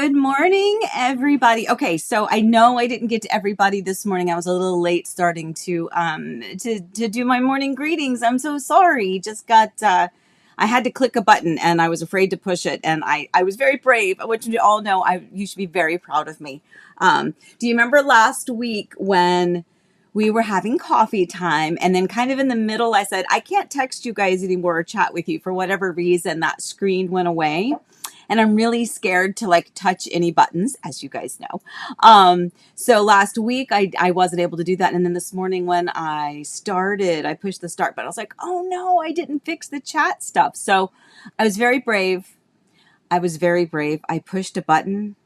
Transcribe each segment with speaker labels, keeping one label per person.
Speaker 1: Good morning, everybody. Okay, so I know I didn't get to everybody this morning. I was a little late starting to do my morning greetings. I'm so sorry. Just got I had to click a button and I was afraid to push it, and I was very brave, which you all know you should be very proud of me. Do you remember last week when we were having coffee time, and then kind of in the middle I said I can't text you guys anymore or chat with you for whatever reason? That screen went away. And I'm really scared to like touch any buttons, as you guys know. So last week I wasn't able to do that. And then this morning when I pushed the start button. I was like, oh no, I didn't fix the chat stuff. So I was very brave. I pushed a button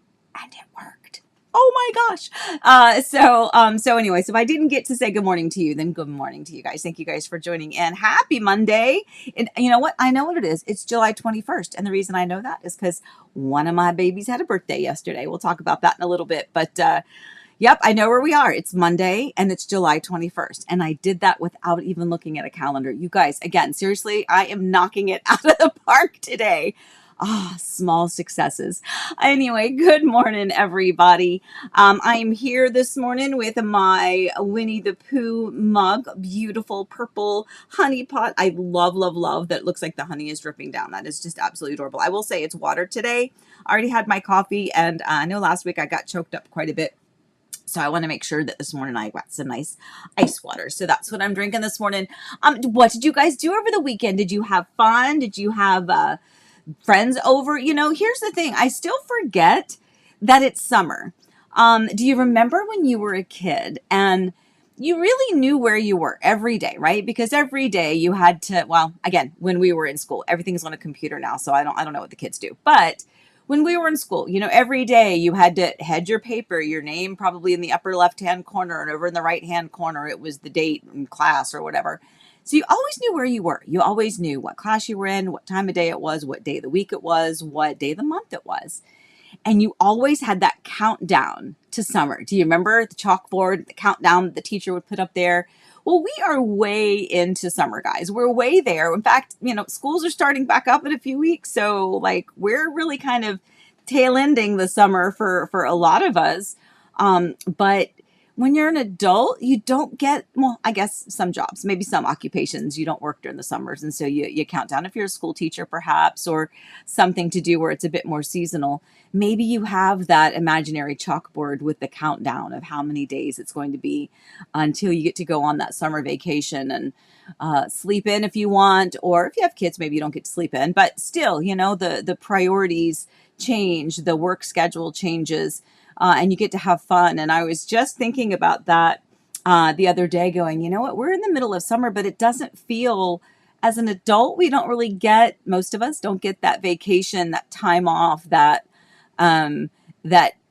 Speaker 1: and it worked. Oh my gosh. So anyway, so if I didn't get to say good morning to you, then good morning to you guys. Thank you guys for joining in. Happy Monday. And you know what? I know what it is. It's July 21st. And the reason I know that is because one of my babies had a birthday yesterday. We'll talk about that in a little bit. But yep, I know where we are. It's Monday and it's July 21st. And I did that without even looking at a calendar. You guys, again, seriously, I am knocking it out of the park today. Small successes. Anyway, good morning, everybody. I am here this morning with my Winnie the Pooh mug, beautiful purple honey pot. I love, love, love that. It looks like the honey is dripping down. That is just absolutely adorable. I will say it's watered today. I already had my coffee, and I know last week I got choked up quite a bit. So I want to make sure that this morning I got some nice ice water. So that's what I'm drinking this morning. What did you guys do over the weekend? Did you have fun? Did you have friends over? You know, here's the thing. I still forget that it's summer. Do you remember when you were a kid and you really knew where you were every day, right? Because every day you had to, well, again, when we were in school, everything's on a computer now. So I don't know what the kids do, but when we were in school, you know, every day you had to head your paper, your name probably in the upper left-hand corner, and over in the right-hand corner, it was the date and class or whatever. So you always knew where you were. You always knew what class you were in, what time of day it was, what day of the week it was, what day of the month it was. And you always had that countdown to summer. Do you remember the chalkboard, the countdown that the teacher would put up there? Well, we are way into summer, guys. We're way there. In fact, you know, schools are starting back up in a few weeks. So like we're really kind of tail ending the summer for a lot of us. But when you're an adult, you don't get, well, I guess some jobs, maybe some occupations, you don't work during the summers. And so you count down. If you're a school teacher, perhaps, or something to do where it's a bit more seasonal, maybe you have that imaginary chalkboard with the countdown of how many days it's going to be until you get to go on that summer vacation and sleep in if you want, or if you have kids, maybe you don't get to sleep in, but still, you know, the priorities change, the work schedule changes. And you get to have fun. And I was just thinking about that the other day going, you know what, we're in the middle of summer, but it doesn't feel, as an adult, we don't really get, most of us don't get that vacation, that time off, that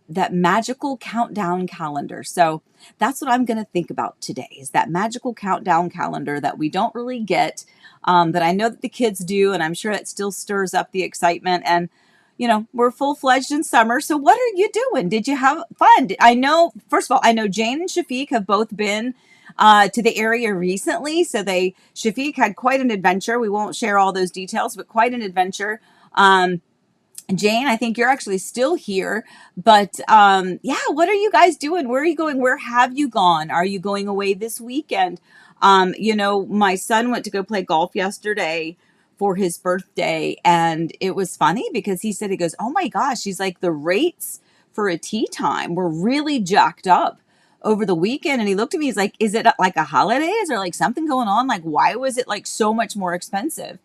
Speaker 1: magical countdown calendar. So that's what I'm going to think about today, is that magical countdown calendar that we don't really get, that I know that the kids do. And I'm sure it still stirs up the excitement. And you know, we're full-fledged in summer. So what are you doing? Did you have fun? I know, first of all, I know Jane and Shafiq have both been to the area recently. So Shafiq had quite an adventure. We won't share all those details, but quite an adventure. Jane, I think you're actually still here, but yeah, what are you guys doing? Where are you going? Where have you gone? Are you going away this weekend? You know, my son went to go play golf yesterday for his birthday. And it was funny because he goes, oh my gosh, he's like, the rates for a tea time were really jacked up over the weekend. And he looked at me, he's like, is it like a holiday? Is there like something going on? Like, why was it like so much more expensive?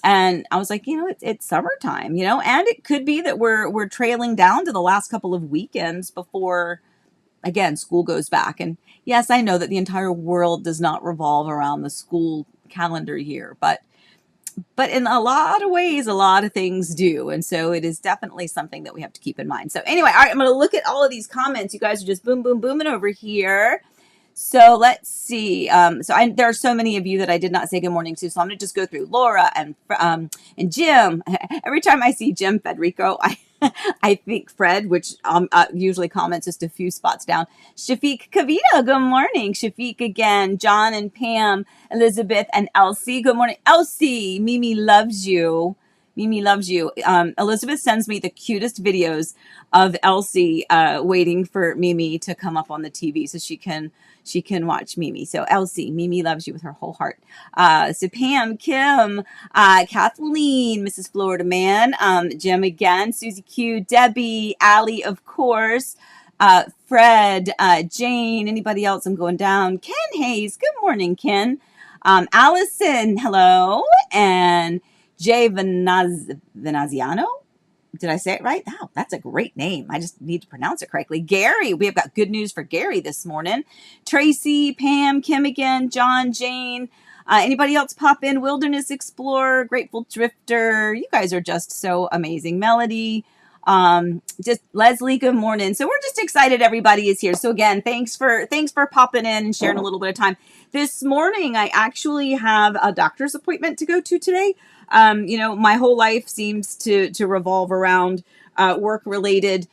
Speaker 1: And I was like, you know, it's summertime, you know, and it could be that we're trailing down to the last couple of weekends before, again, school goes back. And yes, I know that the entire world does not revolve around the school calendar year, but in a lot of ways, a lot of things do. And so it is definitely something that we have to keep in mind. So anyway, all right, I'm going to look at all of these comments. You guys are just boom, boom, booming over here. So let's see. There are so many of you that I did not say good morning to. So I'm going to just go through Laura and Jim. Every time I see Jim Federico, I think Fred, which usually comments just a few spots down. Shafiq Kavita, good morning. Shafiq again. John and Pam, Elizabeth and Elsie. Good morning. Elsie, Mimi loves you. Mimi loves you. Elizabeth sends me the cutest videos of Elsie waiting for Mimi to come up on the TV so she can watch Mimi. So Elsie, Mimi loves you with her whole heart. So Pam, Kim, Kathleen, Mrs. Florida Man, Jim again, Susie Q, Debbie, Allie, of course, Fred, Jane, anybody else? I'm going down. Ken Hayes, good morning, Ken. Allison, hello, and Jay Venaziano. Did I say it right? Oh, that's a great name. I just need to pronounce it correctly. Gary, we have got good news for Gary this morning. Tracy, Pam, Kim again, John, Jane. Anybody else pop in? Wilderness Explorer, Grateful Drifter. You guys are just so amazing. Melody, just Leslie, good morning. So we're just excited everybody is here. So again, thanks for popping in and sharing a little bit of time. This morning, I actually have a doctor's appointment to go to today. My whole life seems to revolve around work-related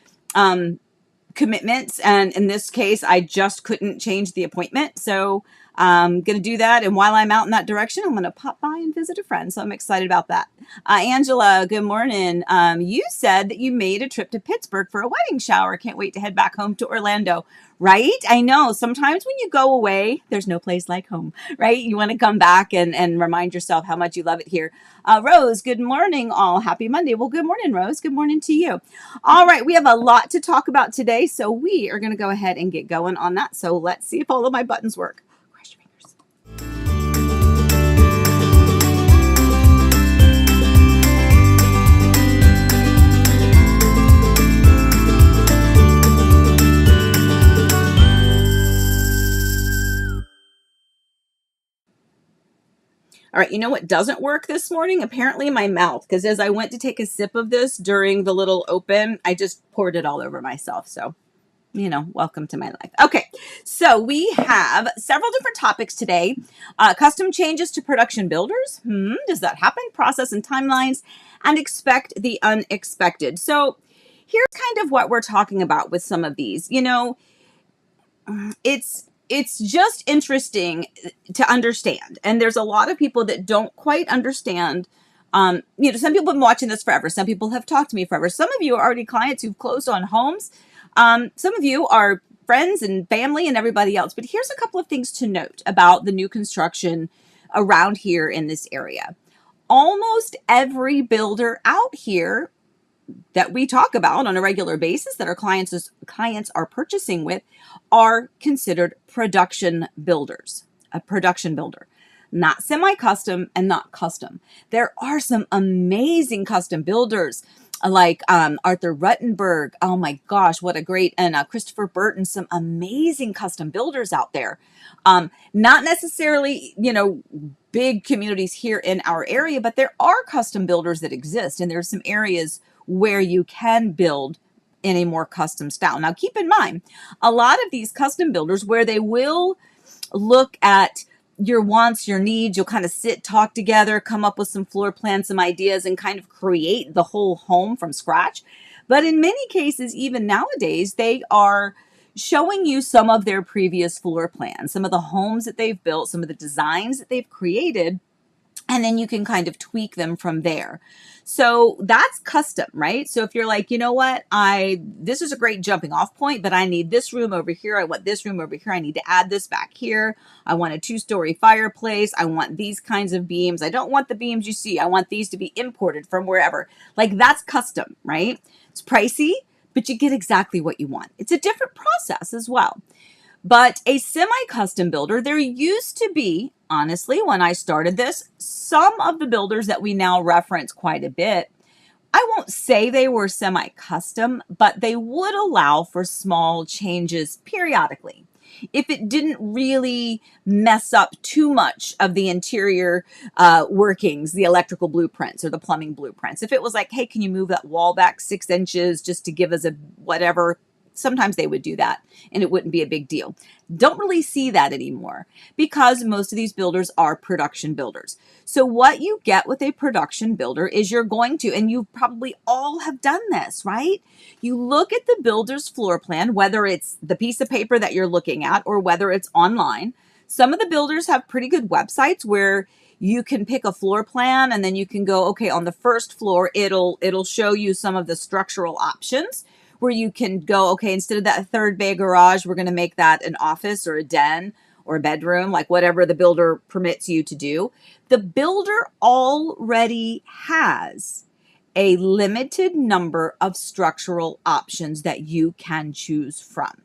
Speaker 1: commitments. And in this case, I just couldn't change the appointment. So I'm going to do that. And while I'm out in that direction, I'm going to pop by and visit a friend. So I'm excited about that. Angela, good morning. You said that you made a trip to Pittsburgh for a wedding shower. Can't wait to head back home to Orlando. Right? I know sometimes when you go away, there's no place like home, right? You want to come back and remind yourself how much you love it here. Rose, good morning all. Happy Monday. Well, good morning, Rose. Good morning to you. All right. We have a lot to talk about today. So we are going to go ahead and get going on that. So let's see if all of my buttons work. Cross your fingers. All right, you know what doesn't work this morning? Apparently my mouth, because as I went to take a sip of this during the little open, I just poured it all over myself. So, welcome to my life. Okay, so we have several different topics today. Custom changes to production builders. Does that happen? Process and timelines, and expect the unexpected. So here's kind of what we're talking about with some of these. It's just interesting to understand. And there's a lot of people that don't quite understand. Some people have been watching this forever. Some people have talked to me forever. Some of you are already clients who've closed on homes. Some of you are friends and family and everybody else. But here's a couple of things to note about the new construction around here in this area. Almost every builder out here that we talk about on a regular basis that our clients are purchasing with are considered production builders, a production builder, not semi-custom and not custom. There are some amazing custom builders like Arthur Ruttenberg. Oh my gosh, what a great, and Christopher Burton, some amazing custom builders out there. Not necessarily, big communities here in our area, but there are custom builders that exist, and there's some areas where you can build in a more custom style. Now, keep in mind, a lot of these custom builders where they will look at your wants, your needs, you'll kind of sit, talk together, come up with some floor plans, some ideas, and kind of create the whole home from scratch. But in many cases, even nowadays, they are showing you some of their previous floor plans, some of the homes that they've built, some of the designs that they've created, and then you can kind of tweak them from there. So that's custom, right? So if you're like, you know what, this is a great jumping off point, but I need this room over here. I want this room over here. I need to add this back here. I want a 2-story fireplace. I want these kinds of beams. I don't want the beams you see. I want these to be imported from wherever. Like that's custom, right? It's pricey, but you get exactly what you want. It's a different process as well. But a semi-custom builder, there used to be, honestly, when I started this, some of the builders that we now reference quite a bit, I won't say they were semi-custom, but they would allow for small changes periodically. If it didn't really mess up too much of the interior workings, the electrical blueprints or the plumbing blueprints. If it was like, hey, can you move that wall back 6 inches just to give us a whatever, sometimes they would do that and it wouldn't be a big deal. Don't really see that anymore because most of these builders are production builders. So what you get with a production builder is you're going to, and you probably all have done this, right? You look at the builder's floor plan, whether it's the piece of paper that you're looking at or whether it's online. Some of the builders have pretty good websites where you can pick a floor plan, and then you can go, okay, on the first floor, it'll show you some of the structural options where you can go, okay, instead of that third bay garage, we're going to make that an office or a den or a bedroom, like whatever the builder permits you to do. The builder already has a limited number of structural options that you can choose from.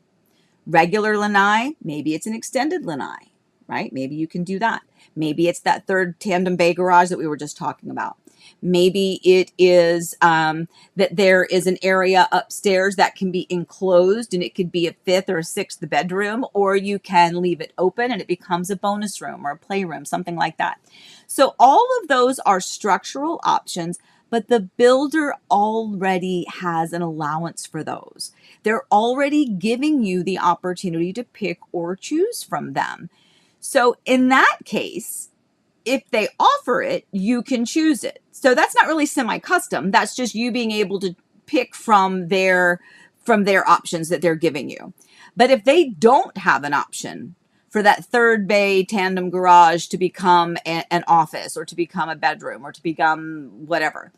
Speaker 1: Regular lanai, maybe it's an extended lanai, right? Maybe you can do that. Maybe it's that third tandem bay garage that we were just talking about. Maybe it is that there is an area upstairs that can be enclosed, and it could be a fifth or a sixth bedroom, or you can leave it open and it becomes a bonus room or a playroom, something like that. So all of those are structural options, but the builder already has an allowance for those. They're already giving you the opportunity to pick or choose from them. So in that case, if they offer it, you can choose it. So that's not really semi-custom. That's just you being able to pick from their options that they're giving you. But if they don't have an option for that third bay tandem garage to become an office or to become a bedroom or to become whatever,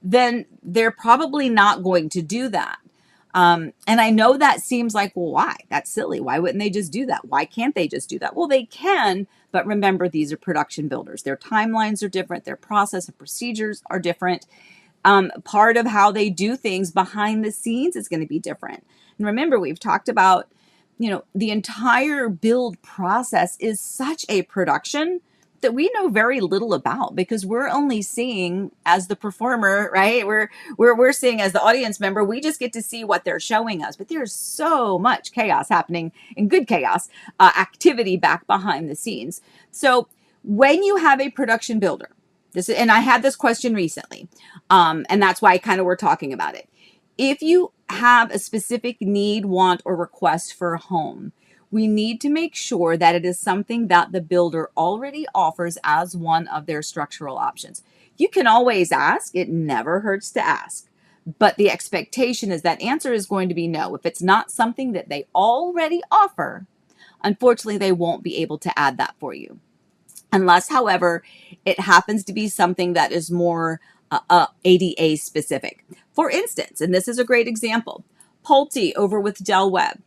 Speaker 1: then they're probably not going to do that. And I know that seems like, well, why? That's silly. Why wouldn't they just do that? Why can't they just do that? Well, they can, but remember, these are production builders. Their timelines are different. Their process and procedures are different. Part of how they do things behind the scenes is going to be different. And remember, we've talked about, the entire build process is such a production that we know very little about, because we're only seeing as the performer, right? We're seeing as the audience member. We just get to see what they're showing us, but there's so much chaos happening, and good chaos, activity back behind the scenes. So when you have a production builder, and I had this question recently, and that's why we're talking about it. If you have a specific need, want, or request for a home, we need to make sure that it is something that the builder already offers as one of their structural options. You can always ask. It never hurts to ask. But the expectation is that answer is going to be no. If it's not something that they already offer, unfortunately, they won't be able to add that for you. Unless, however, it happens to be something that is more ADA specific. For instance, and this is a great example, Pulte over with Del Webb.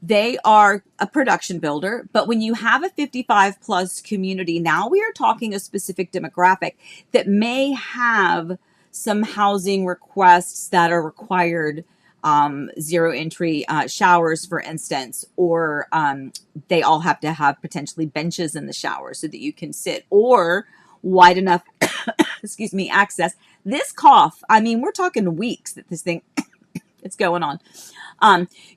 Speaker 1: They are a production builder, but when you have a 55 plus community, now we are talking a specific demographic that may have some housing requests that are required, zero entry showers, for instance, or they all have to have potentially benches in the shower so that you can sit, or wide enough, access. This cough, we're talking weeks that this thing it's going on.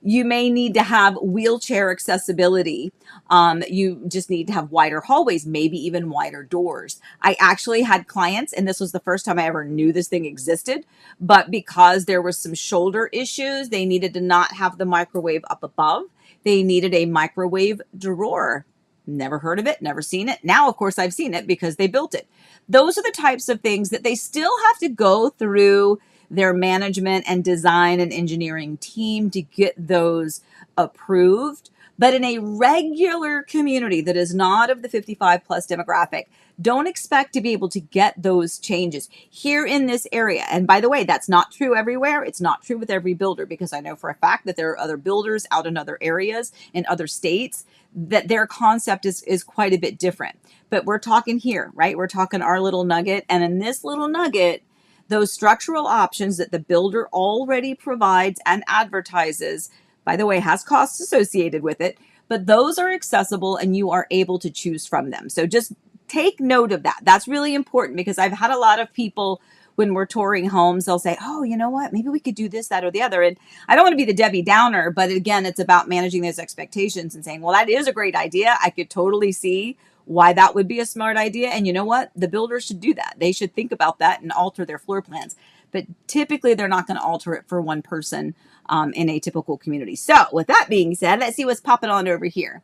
Speaker 1: You may need to have wheelchair accessibility. You just need to have wider hallways, maybe even wider doors. I actually had clients, and this was the first time I ever knew this thing existed, but because there were some shoulder issues, they needed to not have the microwave up above. They needed a microwave drawer. Never heard of it, never seen it. Now, of course, I've seen it because they built it. Those are the types of things that they still have to go through their management and design and engineering team to get those approved. But in a regular community that is not of the 55 plus demographic, don't expect to be able to get those changes here in this area. And by the way, that's not true everywhere. It's not true with every builder, because I know for a fact that there are other builders out in other areas in other states that their concept is quite a bit different. But we're talking here, right? We're talking our little nugget. And in this little nugget, those structural options that the builder already provides and advertises, by the way, has costs associated with it, but those are accessible and you are able to choose from them. So just take note of that. That's really important, because I've had a lot of people, when we're touring homes, they'll say, oh, you know what, maybe we could do this, that, or the other. And I don't want to be the Debbie Downer, but again, it's about managing those expectations and saying, well, that is a great idea. I could totally see why that would be a smart idea. And you know what? The builder should do that. They should think about that and alter their floor plans. But typically, they're not going to alter it for one person in a typical community. So with that being said, let's see what's popping on over here.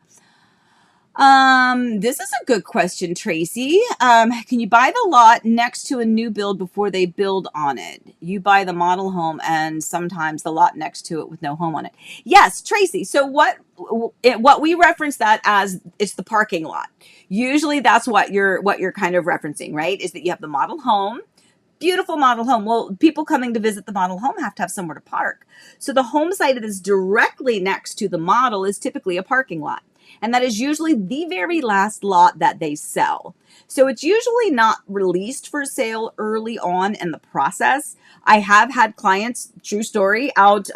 Speaker 1: This is a good question, Tracy. Can you buy the lot next to a new build before they build on it? You buy the model home and sometimes the lot next to it with no home on it. Yes, Tracy. So what we reference that as, it's the parking lot. Usually that's what you're kind of referencing, right? Is that you have the model home. Beautiful model home. Well, people coming to visit the model home have to have somewhere to park. So the home site that is directly next to the model is typically a parking lot. And that is usually the very last lot that they sell. So it's usually not released for sale early on in the process. I have had clients, true story, out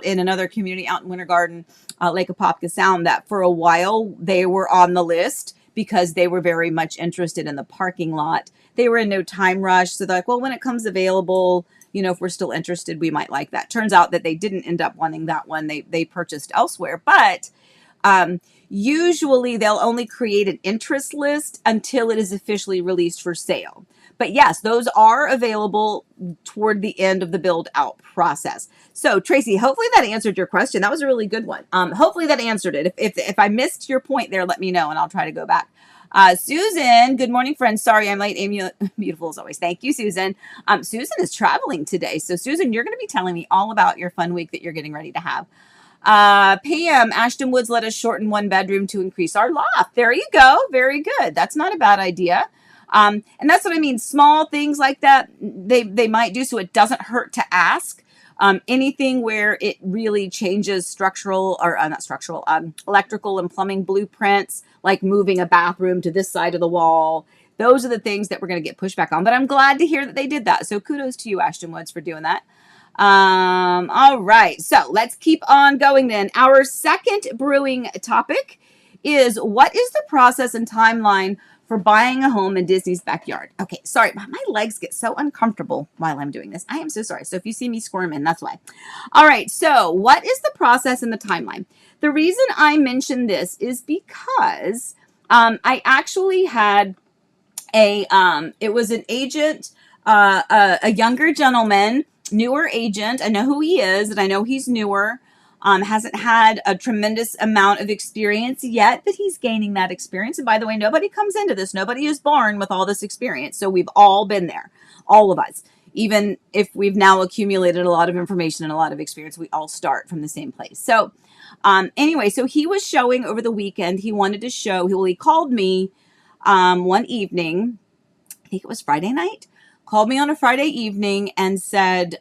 Speaker 1: in another community out in Winter Garden, Lake Apopka Sound, that for a while they were on the list because they were very much interested in the parking lot. They were in no time rush. So they're like, well, when it comes available, if we're still interested, we might like that. Turns out that they didn't end up wanting that one. They purchased elsewhere. But usually they'll only create an interest list until it is officially released for sale. But yes, those are available toward the end of the build out process. So Tracy, hopefully that answered your question. That was a really good one. Hopefully that answered it. If I missed your point there, let me know and I'll try to go back. Susan, good morning, friends. Sorry, I'm late. Amy, beautiful as always. Thank you, Susan. Susan is traveling today. So Susan, you're going to be telling me all about your fun week that you're getting ready to have. Pam, Ashton Woods let us shorten one bedroom to increase our loft. There you go. Very good. That's not a bad idea. And that's what I mean. Small things like that, they might do, so it doesn't hurt to ask. Anything where it really changes structural or not structural, electrical and plumbing blueprints, like moving a bathroom to this side of the wall. Those are the things that we're going to get pushback on. But I'm glad to hear that they did that. So kudos to you, Ashton Woods, for doing that. All right. So let's keep on going then. Our second brewing topic is, what is the process and timeline for buying a home in Disney's backyard? Okay, sorry, my legs get so uncomfortable while I'm doing this. I am so sorry. So if you see me squirming, that's why. All right, so what is the process and the timeline? The reason I mention this is because I actually had it was an agent, a younger gentleman, newer agent. I know who he is, and I know he's newer. Hasn't had a tremendous amount of experience yet, but he's gaining that experience. And by the way, nobody comes into this. Nobody is born with all this experience. So we've all been there, all of us. Even if we've now accumulated a lot of information and a lot of experience, we all start from the same place. So anyway, so he was showing over the weekend. He wanted to show, he called me one evening, I think it was Friday night, called me on a Friday evening and said,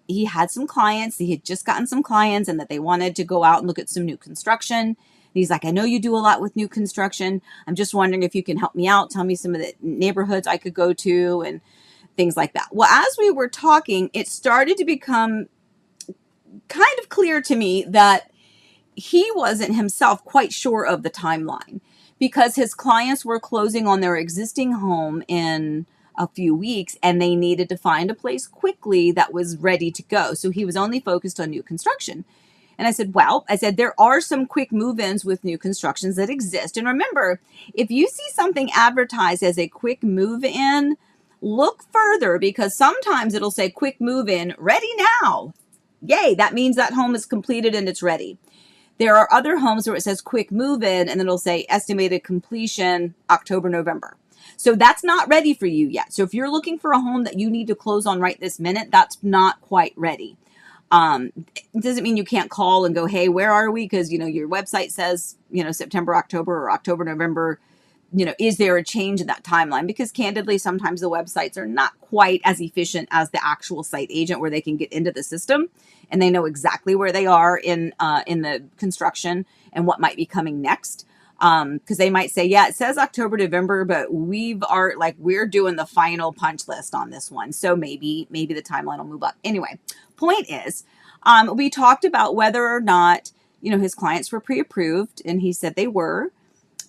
Speaker 1: he had some clients. He had just gotten some clients and that they wanted to go out and look at some new construction. And he's like, I know you do a lot with new construction. I'm just wondering if you can help me out. Tell me some of the neighborhoods I could go to and things like that. Well, as we were talking, it started to become kind of clear to me that he wasn't himself quite sure of the timeline, because his clients were closing on their existing home in a few weeks and they needed to find a place quickly that was ready to go. So he was only focused on new construction. And I said, there are some quick move-ins with new constructions that exist. And remember, if you see something advertised as a quick move-in, look further, because sometimes it'll say quick move-in, ready now. Yay, that means that home is completed and it's ready. There are other homes where it says quick move-in and then it'll say estimated completion October, November. So that's not ready for you yet. So if you're looking for a home that you need to close on right this minute, that's not quite ready. It doesn't mean you can't call and go, hey, where are we? Because, your website says, September, October, or October, November. Is there a change in that timeline? Because candidly, sometimes the websites are not quite as efficient as the actual site agent, where they can get into the system and they know exactly where they are in the construction and what might be coming next. Because they might say, yeah, it says October, November, but we're doing the final punch list on this one. So maybe the timeline will move up. Anyway, point is, we talked about whether or not, his clients were pre-approved, and he said they were,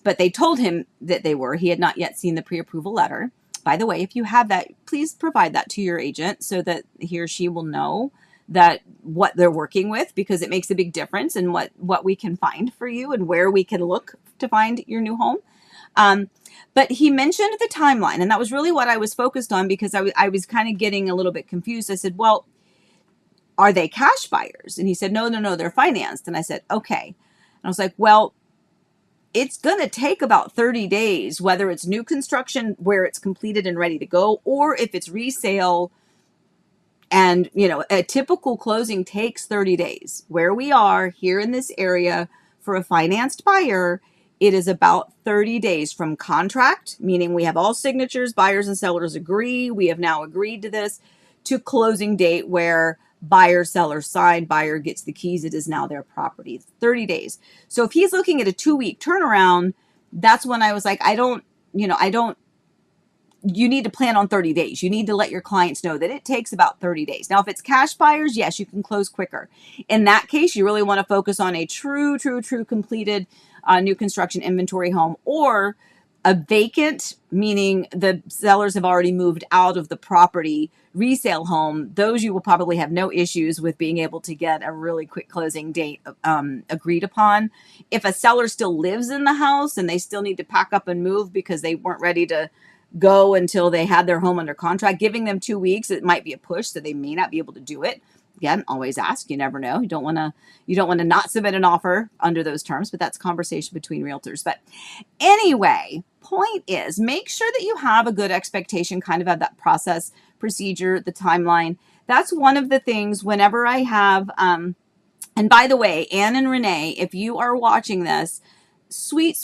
Speaker 1: but they told him that they were. He had not yet seen the pre-approval letter. By the way, if you have that, please provide that to your agent so that he or she will know that what they're working with, because it makes a big difference in what we can find for you and where we can look to find your new home. But he mentioned the timeline, and that was really what I was focused on, because I was kind of getting a little bit confused. I said, well, are they cash buyers? And he said, no, they're financed. And I said, okay. And I was like, well, it's going to take about 30 days, whether it's new construction where it's completed and ready to go, or if it's resale. And, a typical closing takes 30 days. Where we are here in this area for a financed buyer, it is about 30 days from contract, meaning we have all signatures, buyers and sellers agree, we have now agreed to this, to closing date where buyer, seller signed, buyer gets the keys, it is now their property. 30 days. So if he's looking at a 2-week turnaround, that's when I was like, you need to plan on 30 days. You need to let your clients know that it takes about 30 days. Now, if it's cash buyers, yes, you can close quicker. In that case, you really want to focus on a true completed new construction inventory home, or a vacant, meaning the sellers have already moved out of the property, resale home. Those you will probably have no issues with being able to get a really quick closing date agreed upon. If a seller still lives in the house and they still need to pack up and move because they weren't ready to go until they had their home under contract, giving them 2 weeks, it might be a push, so they may not be able to do it. Again, always ask. You never know. You don't want to not submit an offer under those terms, but that's a conversation between realtors. But anyway, point is, make sure that you have a good expectation, kind of that process, procedure, the timeline. That's one of the things whenever I have, and by the way, Anne and Renee, if you are watching this, sweet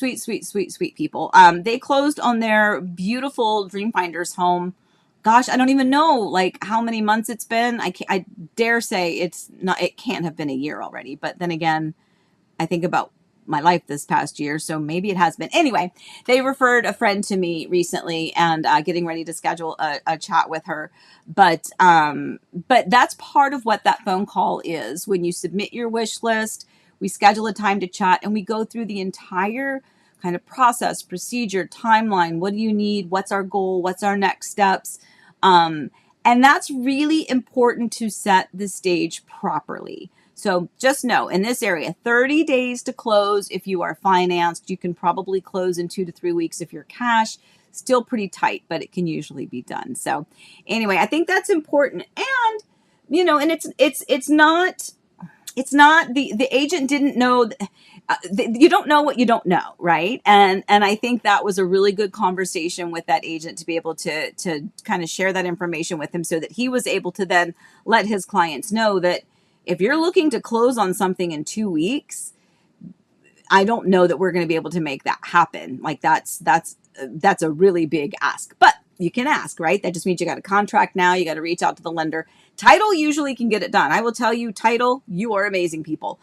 Speaker 1: people. They closed on their beautiful Dreamfinders home. Gosh, I don't even know like how many months it's been. I dare say it can't have been a year already. But then again, I think about my life this past year, so maybe it has been. Anyway, they referred a friend to me recently, and getting ready to schedule a chat with her. But that's part of what that phone call is. When you submit your wish list, we schedule a time to chat, and we go through the entire kind of process, procedure, timeline. What do you need? What's our goal? What's our next steps? And that's really important to set the stage properly. So just know, in this area, 30 days to close if you are financed. You can probably close in 2 to 3 weeks if you're cash. Still pretty tight, but it can usually be done. So anyway, I think that's important. And, and it's not the agent didn't know. You don't know what you don't know, right? And I think that was a really good conversation with that agent to be able to kind of share that information with him, so that he was able to then let his clients know that if you're looking to close on something in 2 weeks, I don't know that we're going to be able to make that happen. Like that's a really big ask, but you can ask, right? That just means you got a contract now. You got to reach out to the lender. Title usually can get it done. I will tell you, title, you are amazing people.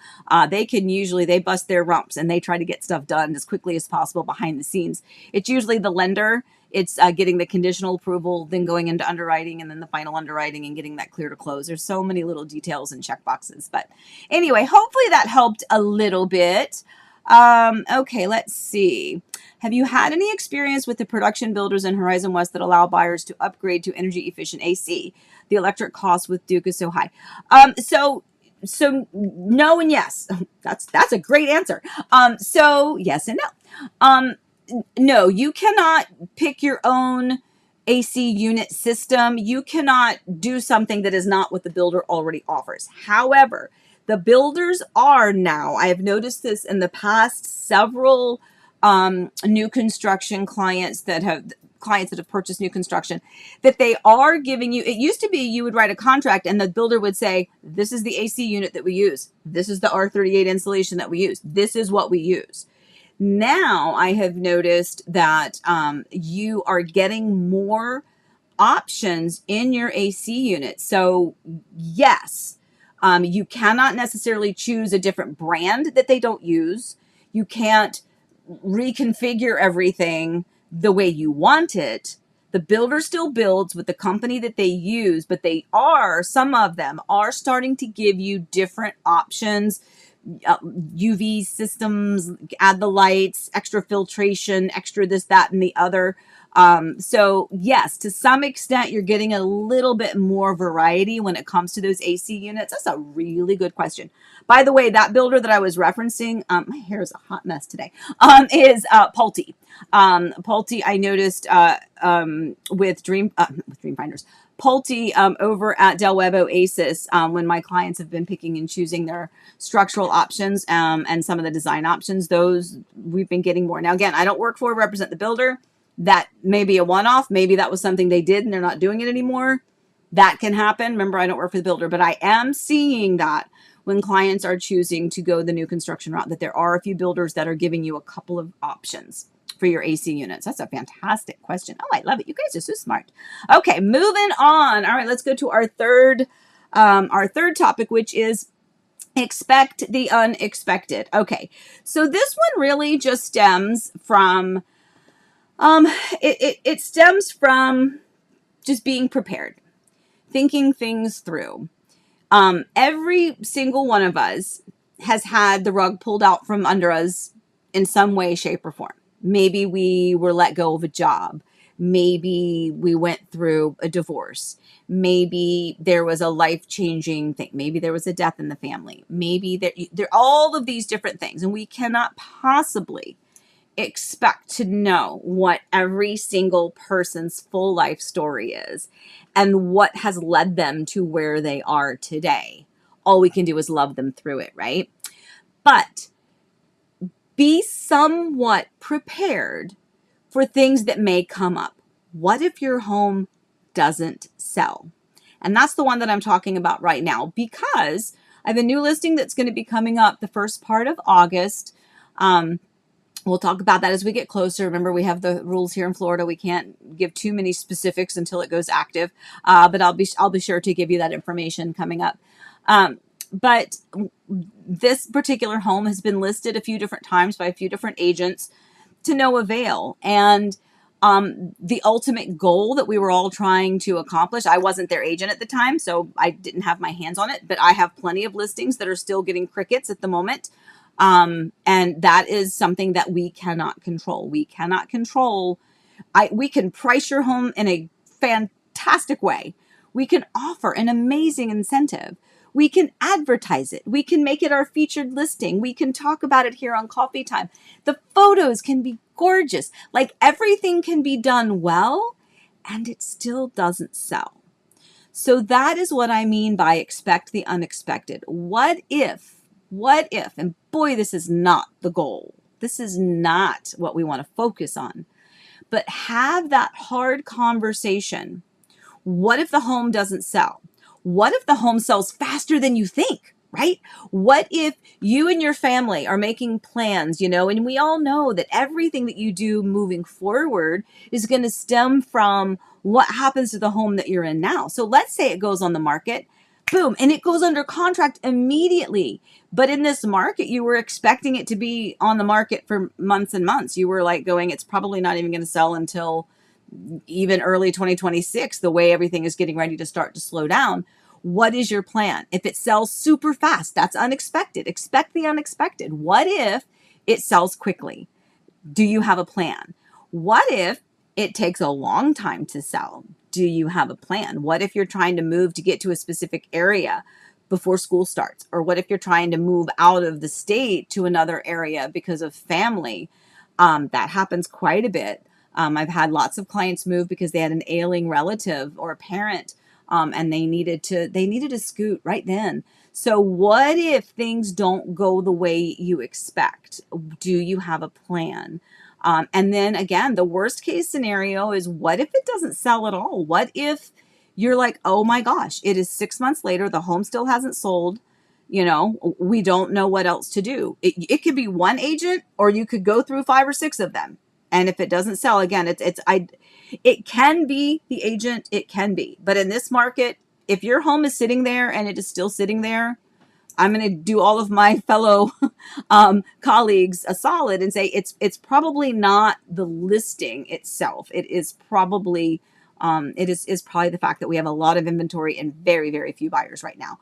Speaker 1: They bust their rumps and they try to get stuff done as quickly as possible behind the scenes. It's usually the lender. It's getting the conditional approval, then going into underwriting, and then the final underwriting and getting that clear to close. There's so many little details and check boxes. But anyway, hopefully that helped a little bit. Okay, let's see. Have you had any experience with the production builders in Horizon West that allow buyers to upgrade to energy efficient AC? The electric cost with Duke is so high. So no and yes. That's a great answer. So yes and no. No, you cannot pick your own AC unit system. You cannot do something that is not what the builder already offers. However, the builders are now, I have noticed this in the past several new construction clients that have purchased new construction, that they are giving you, it used to be you would write a contract and the builder would say, this is the AC unit that we use. This is the R38 insulation that we use. This is what we use. Now I have noticed that you are getting more options in your AC unit. So yes, you cannot necessarily choose a different brand that they don't use. You can't reconfigure everything the way you want it. The builder still builds with the company that they use, but some of them are starting to give you different options. UV systems, add the lights, extra filtration, extra this, that, and the other. So yes, to some extent, you're getting a little bit more variety when it comes to those AC units. That's a really good question. By the way, that builder that I was referencing, my hair is a hot mess today, is Pulte. Pulte, I noticed with Dreamfinders. Pulte over at Del Webb Oasis, when my clients have been picking and choosing their structural options and some of the design options, those we've been getting more. Now, again, I don't work for or represent the builder. That may be a one-off. Maybe that was something they did and they're not doing it anymore. That can happen. Remember, I don't work for the builder, but I am seeing that when clients are choosing to go the new construction route, that there are a few builders that are giving you a couple of options for your AC units. That's a fantastic question. Oh, I love it. You guys are so smart. Okay, moving on. All right, let's go to our third topic, which is expect the unexpected. Okay, so this one really just stems from it stems from just being prepared, thinking things through. Every single one of us has had the rug pulled out from under us in some way, shape, or form. Maybe we were let go of a job. Maybe we went through a divorce. Maybe there was a life-changing thing. Maybe there was a death in the family. Maybe there all of these different things. And we cannot possibly expect to know what every single person's full life story is and what has led them to where they are today. All we can do is love them through it, right? But be somewhat prepared for things that may come up. What if your home doesn't sell? And that's the one that I'm talking about right now, because I have a new listing that's going to be coming up the first part of August. We'll talk about that as we get closer. Remember, we have the rules here in Florida. We can't give too many specifics until it goes active, but I'll be sure to give you that information coming up. But this particular home has been listed a few different times by a few different agents to no avail. And the ultimate goal that we were all trying to accomplish, I wasn't their agent at the time, so I didn't have my hands on it, but I have plenty of listings that are still getting crickets at the moment. And that is something that we cannot control. We cannot control. We can price your home in a fantastic way. We can offer an amazing incentive. We can advertise it. We can make it our featured listing. We can talk about it here on Coffee Time. The photos can be gorgeous. Like, everything can be done well, and it still doesn't sell. So that is what I mean by expect the unexpected. What if, and boy, this is not the goal. This is not what we want to focus on. But have that hard conversation. What if the home doesn't sell? What if the home sells faster than you think, right? What if you and your family are making plans, and we all know that everything that you do moving forward is going to stem from what happens to the home that you're in now. So let's say it goes on the market, boom, and it goes under contract immediately. But in this market, you were expecting it to be on the market for months and months. You were like going, it's probably not even going to sell until even early 2026, the way everything is getting ready to start to slow down. What is your plan? If it sells super fast, that's unexpected. Expect the unexpected. What if it sells quickly? Do you have a plan? What if it takes a long time to sell? Do you have a plan? What if you're trying to move to get to a specific area before school starts? Or what if you're trying to move out of the state to another area because of family? That happens quite a bit. I've had lots of clients move because they had an ailing relative or a parent, and they needed to scoot right then. So what if things don't go the way you expect? Do you have a plan? And then again, the worst case scenario is, what if it doesn't sell at all? What if you're like, oh my gosh, it is 6 months later, the home still hasn't sold. We don't know what else to do. It could be one agent, or you could go through 5 or 6 of them. And if it doesn't sell, again, it can be the agent, it can be. But in this market, if your home is sitting there and it is still sitting there, I'm going to do all of my fellow colleagues a solid and say it's probably not the listing itself. It is probably probably the fact that we have a lot of inventory and very, very few buyers right now.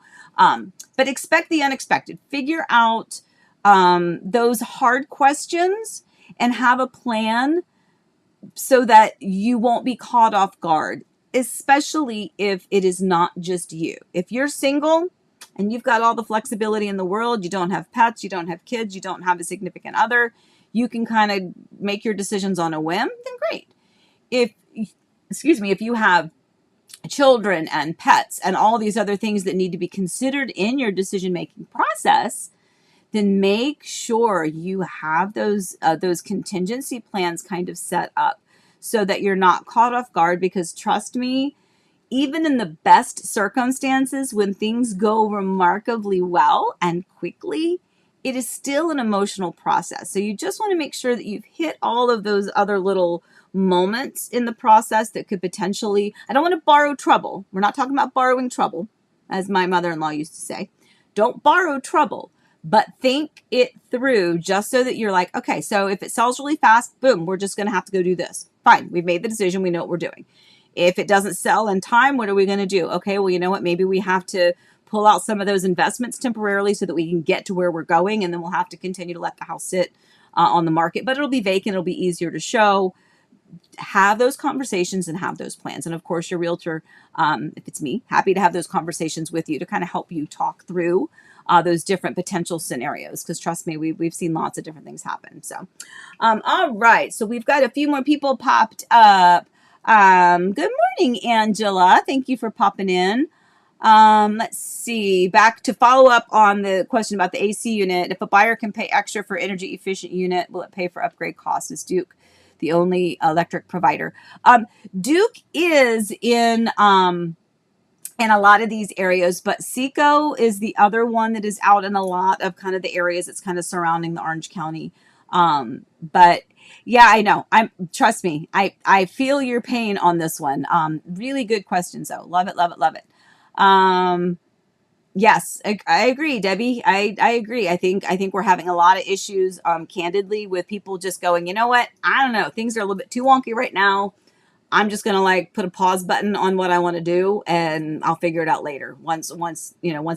Speaker 1: But expect the unexpected. Figure out those hard questions and have a plan so that you won't be caught off guard, especially if it is not just you. If you're single and you've got all the flexibility in the world, you don't have pets, you don't have kids, you don't have a significant other, you can kind of make your decisions on a whim, then great. If you have children and pets and all these other things that need to be considered in your decision-making process, then make sure you have those contingency plans kind of set up so that you're not caught off guard. Because trust me, even in the best circumstances, when things go remarkably well and quickly, it is still an emotional process. So you just want to make sure that you've hit all of those other little moments in the process that could potentially, I don't want to borrow trouble. We're not talking about borrowing trouble, as my mother-in-law used to say. Don't borrow trouble, but think it through just so that you're like, okay, so if it sells really fast, boom, we're just going to have to go do this. Fine, we've made the decision. We know what we're doing. If it doesn't sell in time, what are we going to do? Okay, well, you know what? Maybe we have to pull out some of those investments temporarily so that we can get to where we're going, and then we'll have to continue to let the house sit on the market, but it'll be vacant. It'll be easier to show. Have those conversations and have those plans. And of course, your realtor, if it's me, happy to have those conversations with you to kind of help you talk through those different potential scenarios. Because trust me, we've seen lots of different things happen. So, all right. So we've got a few more people popped up. Good morning, Angela. Thank you for popping in. Let's see, back to follow up on the question about the AC unit. If a buyer can pay extra for energy efficient unit, will it pay for upgrade costs? Is Duke the only electric provider? Duke is in a lot of these areas, but Seco is the other one that is out in a lot of kind of the areas that's kind of surrounding the Orange County. But yeah, I know. Trust me, I feel your pain on this one. Really good questions though. Love it, love it, love it. Yes, I agree, Debbie. I agree. I think we're having a lot of issues, candidly, with people just going, you know what? I don't know. Things are a little bit too wonky right now. I'm just going to like put a pause button on what I want to do, and I'll figure it out later once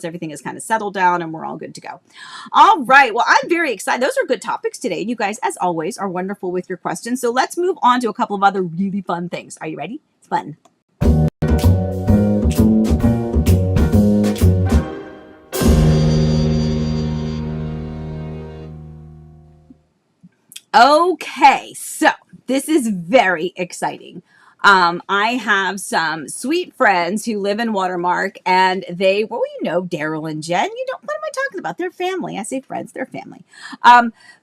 Speaker 1: everything is kind of settled down and we're all good to go. All right. Well, I'm very excited. Those are good topics today. You guys, as always, are wonderful with your questions. So let's move on to a couple of other really fun things. Are you ready? It's fun. Okay, so this is very exciting. I have some sweet friends who live in Watermark, and well, Daryl and Jen, what am I talking about? They're family. I say friends, they're family.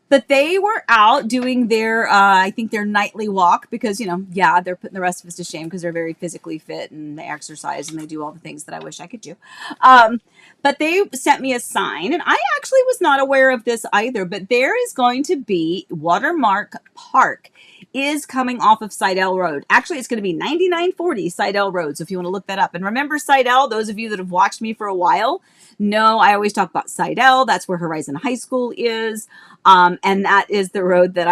Speaker 1: But they were out doing I think their nightly walk because, they're putting the rest of us to shame because they're very physically fit and they exercise and they do all the things that I wish I could do. But they sent me a sign, and I actually was not aware of this either, but there is going to be Watermark Park is coming off of Seidel Road. Actually, it's going to be 9940 Seidel Road. So if you want to look that up. And remember Seidel, those of you that have watched me for a while know I always talk about Seidel. That's where Horizon High School is. And that is the road that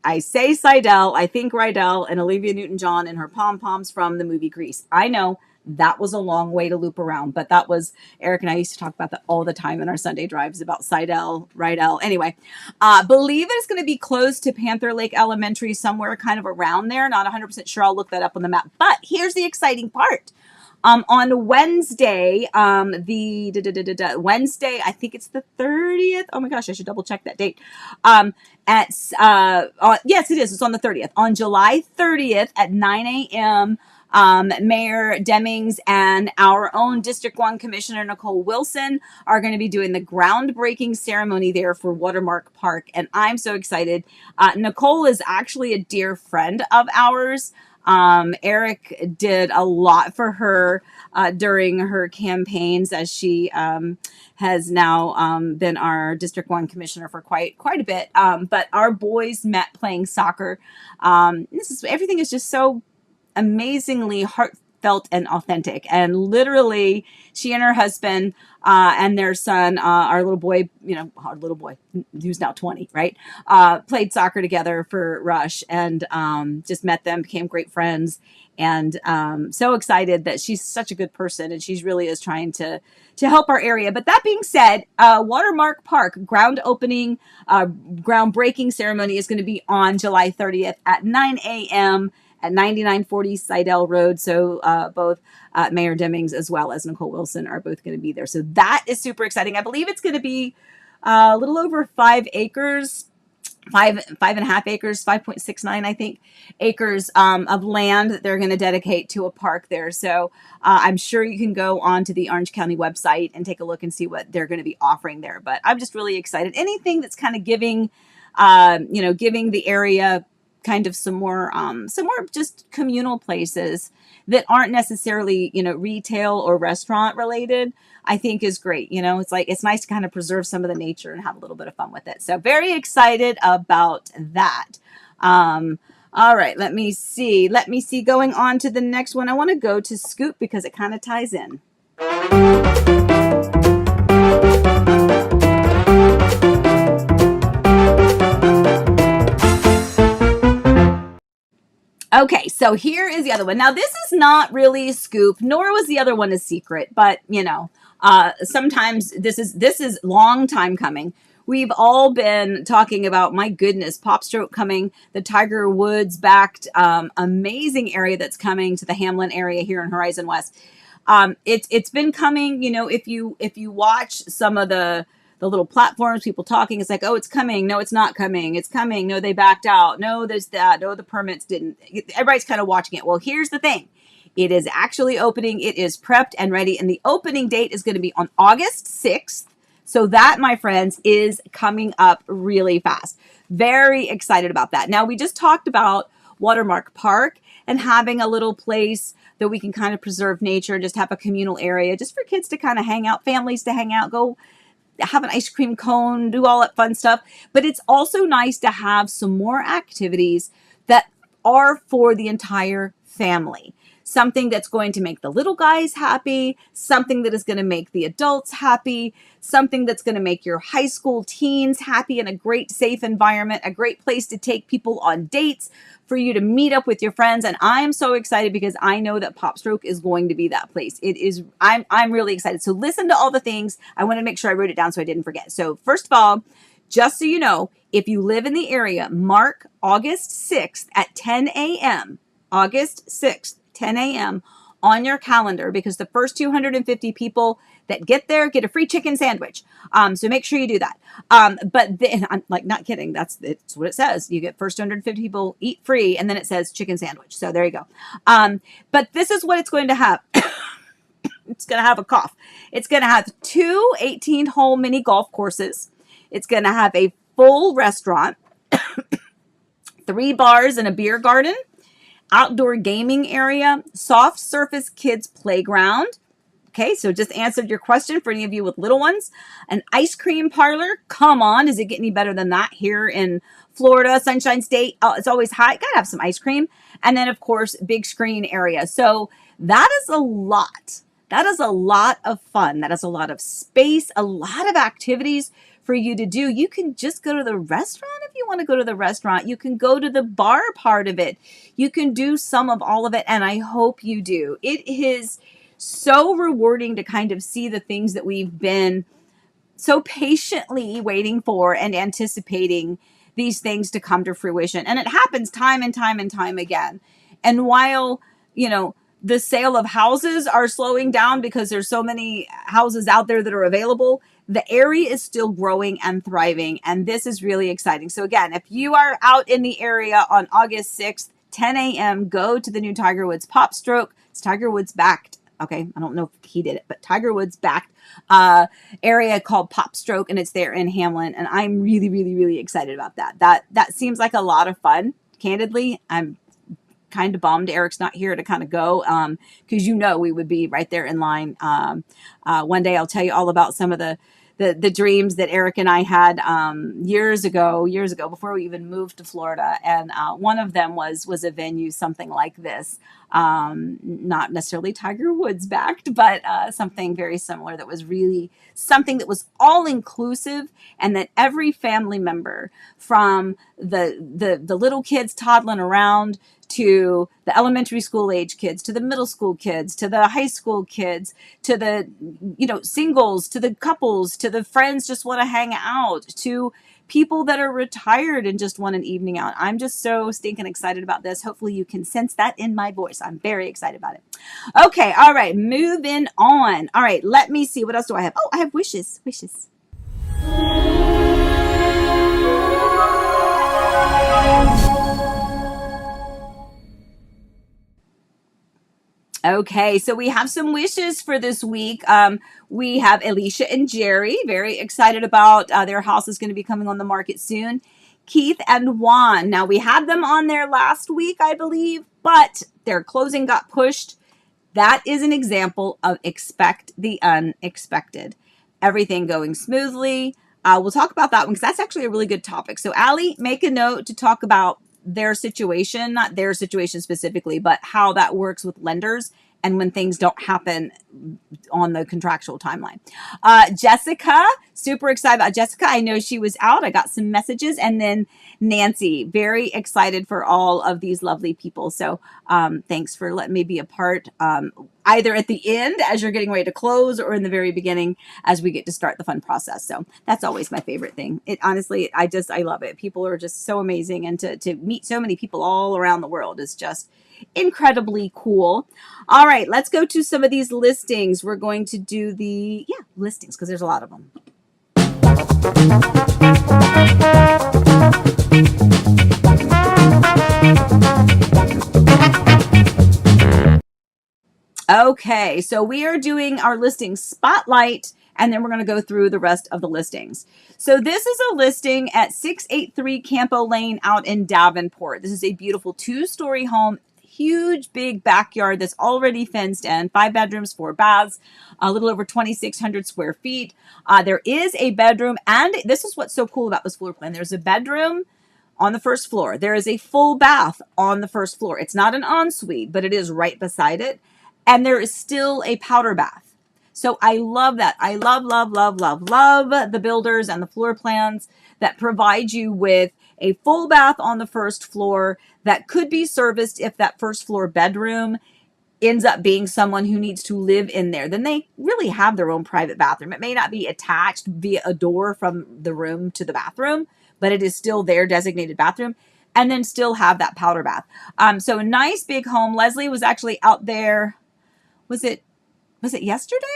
Speaker 1: I say Seidel, I think Rydell, and Olivia Newton-John and her pom-poms from the movie Grease. I know that was a long way to loop around, but that was, Eric and I used to talk about that all the time in our Sunday drives about Seidel, Rydell. Anyway, believe it's going to be close to Panther Lake Elementary, somewhere kind of around there. Not 100% sure. I'll look that up on the map. But here's the exciting part. On Wednesday, Wednesday, I think it's the 30th. Oh my gosh, I should double check that date. Yes, it is. It's on the 30th. On July 30th at 9 a.m., Mayor Demings and our own District 1 Commissioner Nicole Wilson are going to be doing the groundbreaking ceremony there for Watermark Park. And I'm so excited. Nicole is actually a dear friend of ours. Eric did a lot for her during her campaigns, as she has now been our District 1 Commissioner for quite a bit. But our boys met playing soccer. Everything is just so amazingly heartfelt and authentic. And literally, she and her husband and their son, our little boy, who's now 20, right? Played soccer together for Rush, and just met them, became great friends. And so excited that she's such a good person, and she's really is trying to help our area. But that being said, Watermark Park groundbreaking ceremony is going to be on July 30th at 9 a.m. at 9940 Seidel Road. So both Mayor Demings as well as Nicole Wilson are both going to be there. So that is super exciting. I believe it's going to be a little over 5 acres. five and a half acres, 5.69, I think, acres of land that they're going to dedicate to a park there. So I'm sure you can go onto the Orange County website and take a look and see what they're going to be offering there. But I'm just really excited. Anything that's kind of giving, giving the area kind of some more just communal places that aren't necessarily, retail or restaurant related, I think is great. It's nice to kind of preserve some of the nature and have a little bit of fun with it. So very excited about that. All right, let me see. Going on to the next one. I want to go to Scoop because it kind of ties in. Okay, so here is the other one. Now, this is not really a scoop, nor was the other one a secret, but sometimes this is long time coming. We've all been talking about, my goodness, Popstroke coming, the Tiger Woods backed amazing area that's coming to the Hamlin area here in Horizon West. It's been coming. If you watch some of the little platforms, people talking, it's like, oh, it's coming. No, it's not coming. It's coming. No, they backed out. No, there's that. No, the permits didn't. Everybody's kind of watching it. Well, here's the thing. It is actually opening. It is prepped and ready. And the opening date is going to be on August 6th. So that, my friends, is coming up really fast. Very excited about that. Now, we just talked about Watermark Park and having a little place that we can kind of preserve nature, just have a communal area just for kids to kind of hang out, families to hang out, go have an ice cream cone, do all that fun stuff. But it's also nice to have some more activities that are for the entire family. Something that's going to make the little guys happy, something that is going to make the adults happy, something that's going to make your high school teens happy in a great, safe environment, a great place to take people on dates, for you to meet up with your friends. And I am so excited because I know that Popstroke is going to be that place. I'm really excited. So listen to all the things. I want to make sure I wrote it down so I didn't forget. So first of all, just so you know, if you live in the area, mark August 6th at 10 a.m. August 6th, 10 a.m. on your calendar, because the first 250 people that get there get a free chicken sandwich. So make sure you do that. But then, I'm like, not kidding. That's what it says. You get first 250 people eat free, and then it says chicken sandwich. So there you go. But this is what it's going to have. It's going to have a cough. It's going to have 2 18-hole mini golf courses. It's going to have a full restaurant, 3 bars and a beer garden, outdoor gaming area, soft surface kids playground. Okay, so just answered your question for any of you with little ones. An ice cream parlor. Come on, does it get any better than that here in Florida, Sunshine State? Oh, it's always hot. Gotta have some ice cream. And then, of course, big screen area. So that is a lot. That is a lot of fun. That is a lot of space, a lot of activities for you to do. You can just go to the restaurant if you want to go to the restaurant. You can go to the bar part of it. You can do some of all of it, and I hope you do. It is so rewarding to kind of see the things that we've been so patiently waiting for and anticipating these things to come to fruition. And it happens time and time and time again. And while, the sale of houses are slowing down because there's so many houses out there that are available, the area is still growing and thriving. And this is really exciting. So again, if you are out in the area on August 6th, 10 a.m., go to the new Tiger Woods Popstroke. It's Tiger Woods backed. Okay, I don't know if he did it, but Tiger Woods backed area called Popstroke, and it's there in Hamlin. And I'm really, really, really excited about that. That seems like a lot of fun. Candidly, I'm kind of bummed Eric's not here to kind of go, because we would be right there in line. One day I'll tell you all about some of the dreams that Eric and I had years ago before we even moved to Florida. And one of them was a venue, something like this. Not necessarily Tiger Woods backed, but something very similar that was really something that was all inclusive, and that every family member, from the little kids toddling around to the elementary school age kids, to the middle school kids, to the high school kids, to the, singles, to the couples, to the friends just want to hang out, to people that are retired and just want an evening out. I'm just so stinking excited about this. Hopefully you can sense that in my voice. I'm very excited about it. Okay. All right. Moving on. All right. Let me see. What else do I have? Oh, I have wishes. Okay, so we have some wishes for this week. We have Alicia and Jerry, very excited about their house is going to be coming on the market soon. Keith and Juan. Now, we had them on there last week, I believe, but their closing got pushed. That is an example of expect the unexpected. Everything going smoothly. We'll talk about that one because that's actually a really good topic. So, Allie, make a note to talk about their situation, not their situation specifically, but how that works with lenders and when things don't happen on the contractual timeline. Jessica, super excited about Jessica. I know she was out. I got some messages. And then Nancy, very excited for all of these lovely people. So thanks for letting me be a part, either at the end as you're getting ready to close or in the very beginning as we get to start the fun process. So that's always my favorite thing. It honestly, I love it. People are just so amazing. And to meet so many people all around the world is just incredibly cool. All right, let's go to some of these listings. We're going to do the listings because there's a lot of them. Okay, so we are doing our listing spotlight, and then we're going to go through the rest of the listings. So this is a listing at 683 Campo Lane out in Davenport. This is a beautiful 2-story home, huge big backyard that's already fenced in, 5 bedrooms, 4 baths, a little over 2,600 square feet. There is a bedroom, and this is what's so cool about this floor plan. There's a bedroom on the first floor. There is a full bath on the first floor. It's not an ensuite, but it is right beside it. And there is still a powder bath. So I love that. I love the builders and the floor plans that provide you with a full bath on the first floor that could be serviced if that first floor bedroom ends up being someone who needs to live in there. Then they really have their own private bathroom. It may not be attached via a door from the room to the bathroom, but it is still their designated bathroom. And then still have that powder bath. So a nice big home. Leslie was actually out there. Was it yesterday?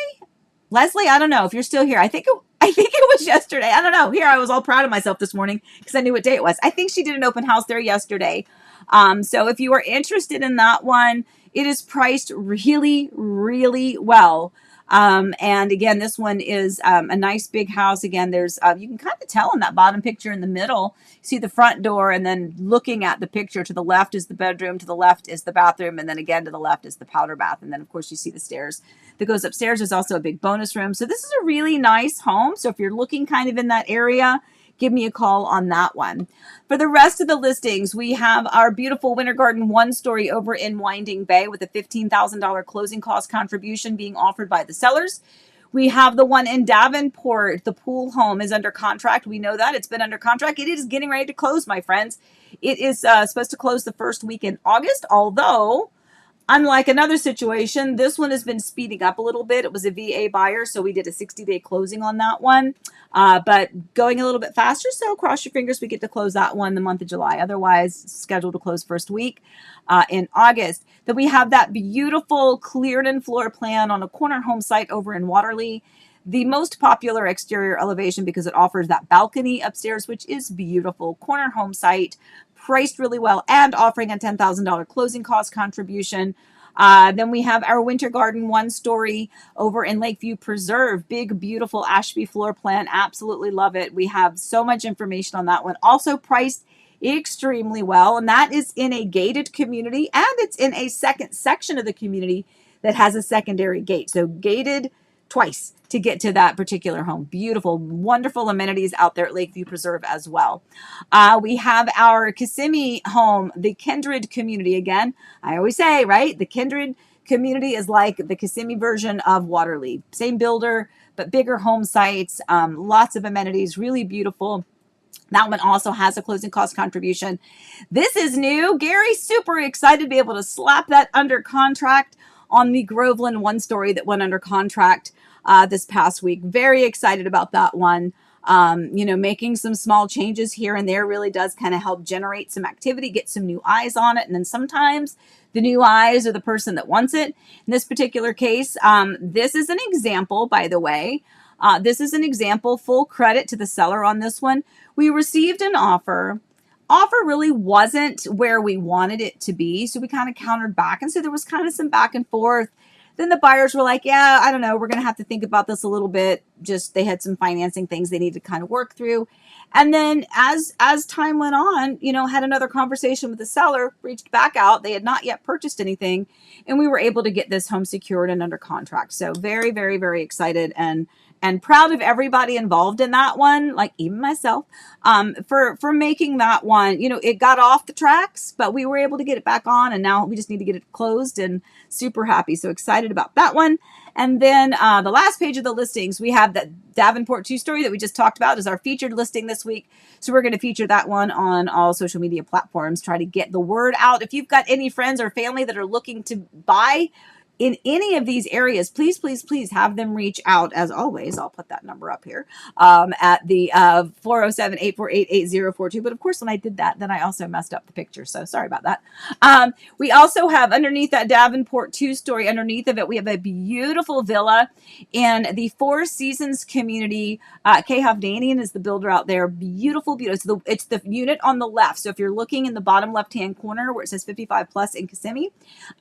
Speaker 1: Leslie, I don't know if you're still here. I think it was yesterday. I don't know. Here, I was all proud of myself this morning because I knew what day it was. I think she did an open house there yesterday. So if you are interested in that one, it is priced really, really well. And again, this one is a nice big house. Again, there's you can kind of tell in that bottom picture in the middle, see the front door, and then looking at the picture to the left is the bedroom, to the left is the bathroom, and then again to the left is the powder bath. And then of course you see the stairs that goes upstairs. There's also a big bonus room. So this is a really nice home. So if you're looking kind of in that area, give me a call on that one. For the rest of the listings, we have our beautiful Winter Garden 1-story over in Winding Bay with a $15,000 closing cost contribution being offered by the sellers. We have the one in Davenport. The pool home is under contract. We know that. It's been under contract. It is getting ready to close, my friends. It is supposed to close the first week in August, although unlike another situation, this one has been speeding up a little bit. It was a VA buyer, so we did a 60-day closing on that one, but going a little bit faster. So cross your fingers we get to close that one the month of July. Otherwise, scheduled to close first week in August. Then we have that beautiful cleared-in floor plan on a corner home site over in Waterley. The most popular exterior elevation because it offers that balcony upstairs, which is beautiful. Corner home site, priced really well, and offering a $10,000 closing cost contribution. Then we have our Winter Garden 1-story over in Lakeview Preserve. Big, beautiful Ashby floor plan. Absolutely love it. We have so much information on that one. Also priced extremely well, and that is in a gated community, and it's in a second section of the community that has a secondary gate. So gated twice to get to that particular home. Beautiful, wonderful amenities out there at Lakeview Preserve as well. We have our Kissimmee home, the Kindred community. Again, I always say, right, the Kindred community is like the Kissimmee version of Waterley. Same builder, but bigger home sites, lots of amenities, really beautiful. That one also has a closing cost contribution. This is new. Gary's super excited to be able to slap that under contract on the Groveland 1-story that went under contract this past week. Very excited about that one. Making some small changes here and there really does kind of help generate some activity, get some new eyes on it. And then sometimes the new eyes are the person that wants it. In this particular case, this is an example, by the way. This is an example, full credit to the seller on this one. We received an offer offer really wasn't where we wanted it to be. So we kind of countered back. And so there was kind of some back and forth. Then the buyers were like, yeah, I don't know. We're going to have to think about this a little bit. Just they had some financing things they needed to kind of work through. And then as time went on, had another conversation with the seller, reached back out. They had not yet purchased anything. And we were able to get this home secured and under contract. So very, very, very excited and proud of everybody involved in that one, like even myself, for making that one. It got off the tracks, but we were able to get it back on, and now we just need to get it closed, and super happy. So excited about that one. And then the last page of the listings, we have that Davenport 2-story that we just talked about is our featured listing this week. So we're going to feature that one on all social media platforms, try to get the word out. If you've got any friends or family that are looking to buy in any of these areas, please, please, please have them reach out. As always, I'll put that number up here at the 407-848-8042. But of course, when I did that, then I also messed up the picture. So sorry about that. We also have underneath that Davenport 2-story, underneath of it, we have a beautiful villa in the Four Seasons community. Kay Hovnanian is the builder out there. Beautiful, beautiful. It's the unit on the left. So if you're looking in the bottom left-hand corner where it says 55 plus in Kissimmee,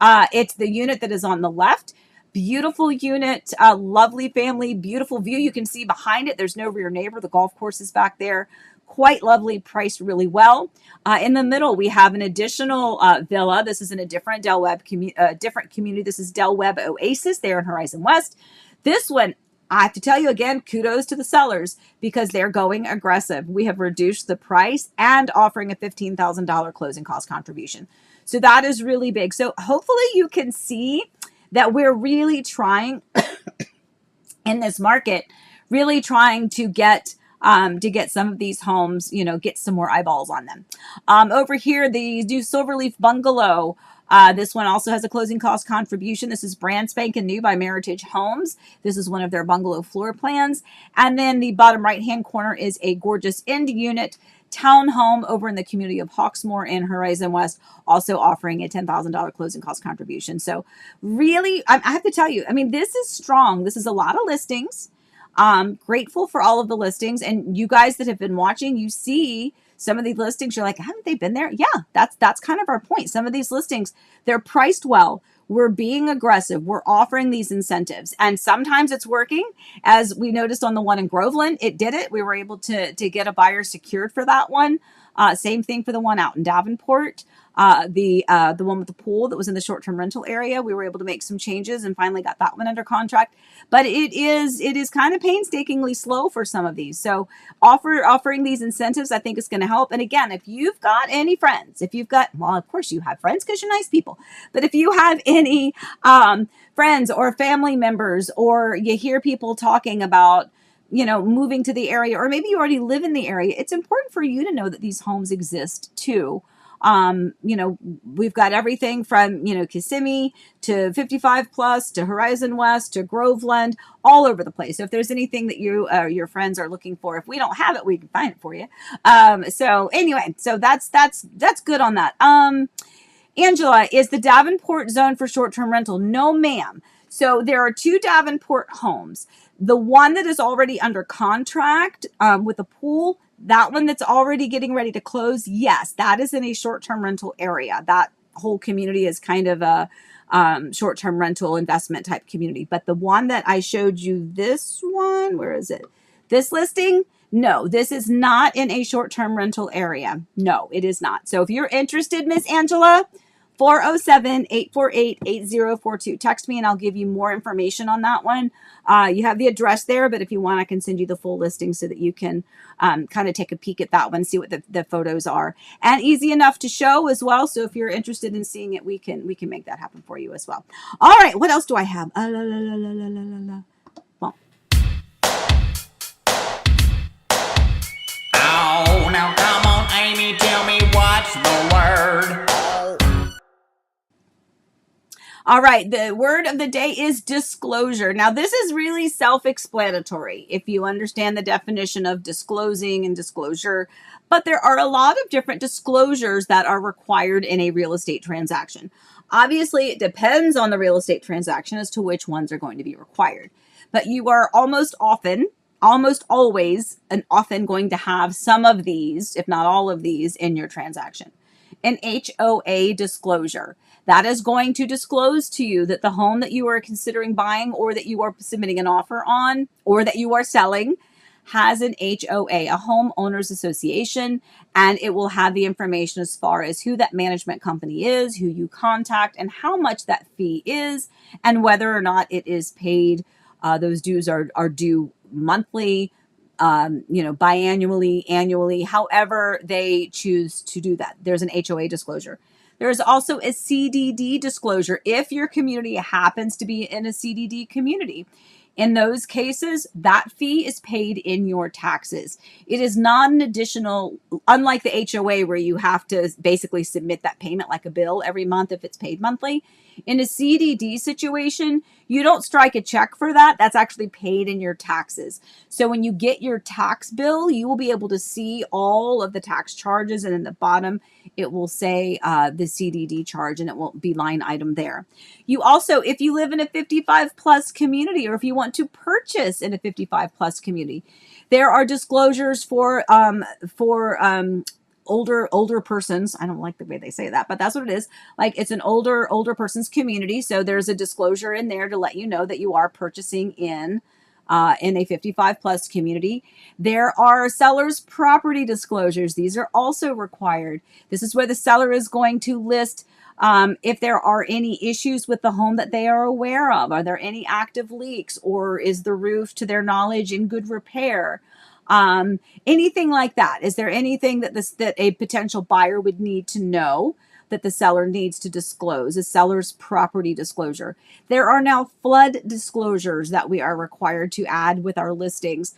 Speaker 1: it's the unit that is on the left. Beautiful unit, lovely family, beautiful view. You can see behind it, there's no rear neighbor. The golf course is back there. Quite lovely, priced really well. In the middle, we have an additional villa. This is in a different Del Webb community. This is Del Webb Oasis there in Horizon West. This one, I have to tell you again, kudos to the sellers because they're going aggressive. We have reduced the price and offering a $15,000 closing cost contribution. So that is really big. So hopefully you can see that we're really trying in this market, really trying to get some of these homes, get some more eyeballs on them. Over here, the new Silverleaf Bungalow. This one also has a closing cost contribution. This is brand spanking new by Meritage Homes. This is one of their bungalow floor plans. And then the bottom right-hand corner is a gorgeous end unit townhome over in the community of Hawksmoor in Horizon West, also offering a $10,000 closing cost contribution. So really, I have to tell you, this is strong. This is a lot of listings. Grateful for all of the listings. And you guys that have been watching, you see some of these listings, you're like, haven't they been there? Yeah, that's kind of our point. Some of these listings, they're priced well. We're being aggressive. We're offering these incentives. And sometimes it's working. As we noticed on the one in Groveland, it did it. We were able to get a buyer secured for that one. Same thing for the one out in Davenport. The one with the pool that was in the short-term rental area. We were able to make some changes and finally got that one under contract. But it is kind of painstakingly slow for some of these. So offering these incentives, I think is going to help. And again, if you've got any friends, well, of course you have friends because you're nice people. But if you have any friends or family members, or you hear people talking about moving to the area, or maybe you already live in the area, it's important for you to know that these homes exist too. We've got everything from, Kissimmee to 55 plus to Horizon West to Groveland, all over the place. So if there's anything that your friends are looking for, if we don't have it, we can find it for you. So anyway, so that's good on that. Angela, is the Davenport zone for short-term rental? No, ma'am. So there are 2 Davenport homes. The one that is already under contract with a pool, that one that's already getting ready to close, yes, that is in a short-term rental area. That whole community is kind of a short-term rental investment type community. But the one that I showed you, this one, where is it? This listing, no, this is not in a short-term rental area. No, it is not. So if you're interested, Miss Angela, 407-848-8042. Text me and I'll give you more information on that one. You have the address there, but if you want, I can send you the full listing so that you can kind of take a peek at that one, see what the photos are. And easy enough to show as well. So if you're interested in seeing it, we can make that happen for you as well. All right, what else do I have? Well.
Speaker 2: Oh, now come on, Amy, tell me what's the word.
Speaker 1: All right, the word of the day is disclosure. Now, this is really self-explanatory if you understand the definition of disclosing and disclosure, but there are a lot of different disclosures that are required in a real estate transaction. Obviously, it depends on the real estate transaction as to which ones are going to be required, but you are almost often almost always and often going to have some of these, if not all of these, in your transaction. An HOA disclosure. That is going to disclose to you that the home that you are considering buying, or that you are submitting an offer on, or that you are selling has an HOA, a homeowners association, and it will have the information as far as who that management company is, who you contact, and how much that fee is, and whether or not it is paid. Those dues are due monthly, biannually, annually, however they choose to do that. There's an HOA disclosure. There's also a CDD disclosure if your community happens to be in a CDD community. In those cases, that fee is paid in your taxes. It is not an additional, unlike the HOA where you have to basically submit that payment like a bill every month if it's paid monthly. In a CDD situation, you don't strike a check for that. That's actually paid in your taxes. So when you get your tax bill, you will be able to see all of the tax charges, and in the bottom, it will say the CDD charge, and it won't be line item there. You also, if you live in a 55 plus community, or if you want to purchase in a 55 plus community, there are disclosures for older persons. I don't like the way they say that, but that's what it is. Like, it's an older person's community. So there's a disclosure in there to let you know that you are purchasing in a 55 plus community. There are seller's property disclosures. These are also required. This is where the seller is going to list if there are any issues with the home that they are aware of. Are there any active leaks, or is the roof, to their knowledge, in good repair? Anything like that. Is there anything that a potential buyer would need to know that the seller needs to disclose? A seller's property disclosure. There are now flood disclosures that we are required to add with our listings.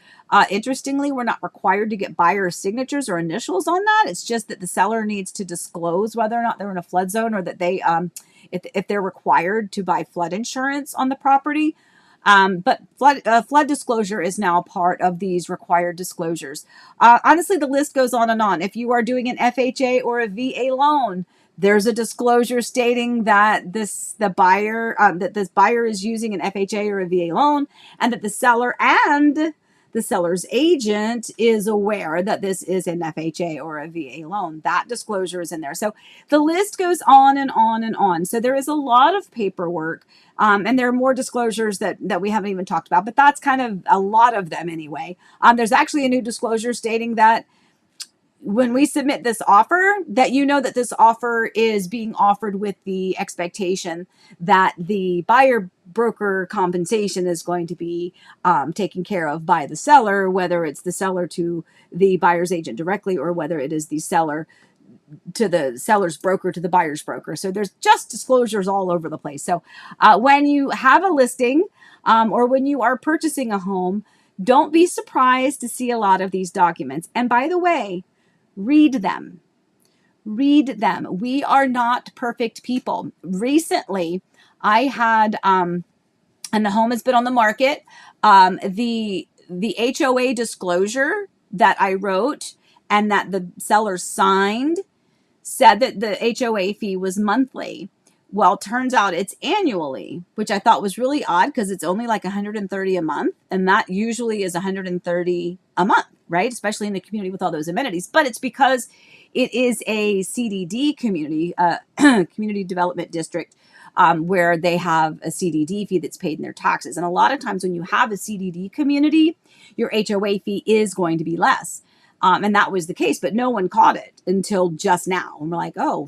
Speaker 1: Interestingly, we're not required to get buyer signatures or initials on that. It's just that the seller needs to disclose whether or not they're in a flood zone, or that they, if they're required to buy flood insurance on the property. But flood disclosure is now part of these required disclosures. Honestly, the list goes on and on. If you are doing an FHA or a VA loan, there's a disclosure stating that this buyer is using an FHA or a VA loan, and that the seller and the seller's agent is aware that this is an FHA or a VA loan. That disclosure is in there. So the list goes on and on and on. So there is a lot of paperwork, and there are more disclosures that we haven't even talked about, but that's kind of a lot of them anyway. There's actually a new disclosure stating that when we submit this offer, that you know that this offer is being offered with the expectation that the buyer broker compensation is going to be taken care of by the seller, whether it's the seller to the buyer's agent directly, or whether it is the seller to the seller's broker to the buyer's broker. So there's just disclosures all over the place. So when you have a listing, or when you are purchasing a home, don't be surprised to see a lot of these documents. And by the way, read them. Read them. We are not perfect people. Recently, I had, and the home has been on the market, the HOA disclosure that I wrote and that the seller signed said that the HOA fee was monthly. Well, turns out it's annually, which I thought was really odd, because it's only like $130 a month, and that usually is $130 a month, right? Especially in a community with all those amenities. But it's because it is a CDD community, community development district, where they have a CDD fee that's paid in their taxes. And a lot of times when you have a CDD community, your HOA fee is going to be less. And that was the case, but no one caught it until just now. And we're like, oh,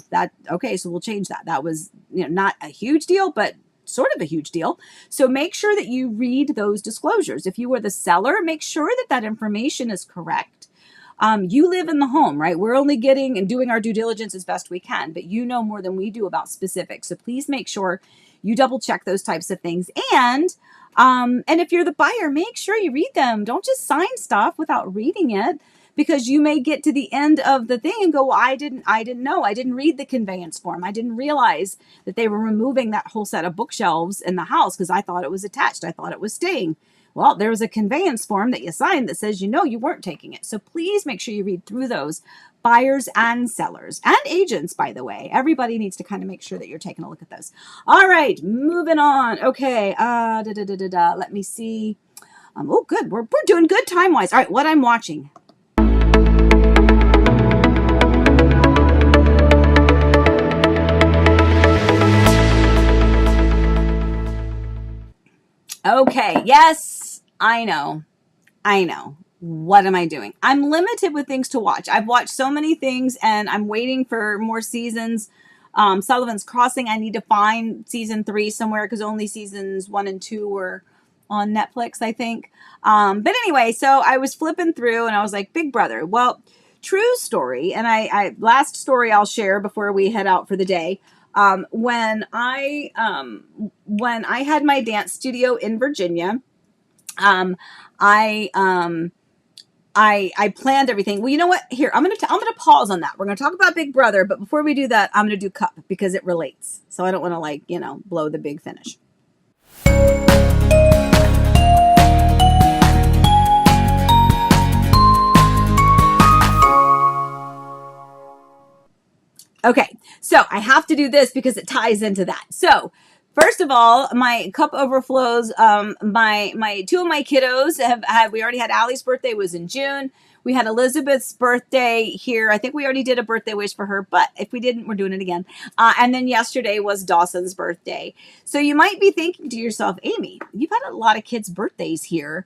Speaker 1: okay, so we'll change that. That was, not a huge deal, but sort of a huge deal. So make sure that you read those disclosures. If you are the seller, make sure that that information is correct. You live in the home, right? We're only getting and doing our due diligence as best we can, but you know more than we do about specifics. So please make sure you double check those types of things. And if you're the buyer, make sure you read them. Don't just sign stuff without reading it, because you may get to the end of the thing and go, well, I didn't know. I didn't read the conveyance form. I didn't realize that they were removing that whole set of bookshelves in the house because I thought it was attached. I thought it was staying. Well, there was a conveyance form that you signed that says you weren't taking it. So please make sure you read through those. Buyers and sellers and agents, by the way. Everybody needs to kind of make sure that you're taking a look at those. All right, moving on. Okay, let me see. Oh, good. We're doing good time-wise. All right, what I'm watching. Okay, yes, I know. What am I doing? I'm limited with things to watch. I've watched so many things and I'm waiting for more seasons. Sullivan's Crossing, I need to find season 3 somewhere because only seasons 1 and 2 were on Netflix, I think. But anyway, so I was flipping through and I was like, Big Brother. Well, true story. And I last story I'll share before we head out for the day. When I had my dance studio in Virginia, um, I I planned everything. Well, you know what? Here, I'm gonna pause on that. We're gonna talk about Big Brother, but before we do that, I'm gonna do Cup because it relates. So I don't want to blow the big finish. Okay, so I have to do this because it ties into that. So first of all, my cup overflows. My two of my kiddos have we already had Allie's birthday was in June. We had Elizabeth's birthday here. I think we already did a birthday wish for her, but if we didn't, we're doing it again. And then yesterday was Dawson's birthday. So you might be thinking to yourself, Amy, you've had a lot of kids' birthdays here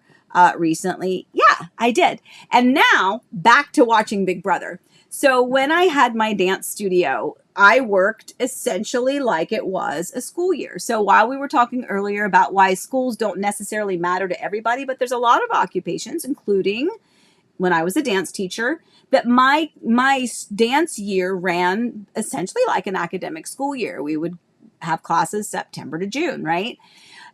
Speaker 1: recently. Yeah, I did. And now back to watching Big Brother. So when I had my dance studio, I worked essentially like it was a school year. So while we were talking earlier about why schools don't necessarily matter to everybody, but there's a lot of occupations, including when I was a dance teacher, that my dance year ran essentially like an academic school year. We would have classes September to June, right?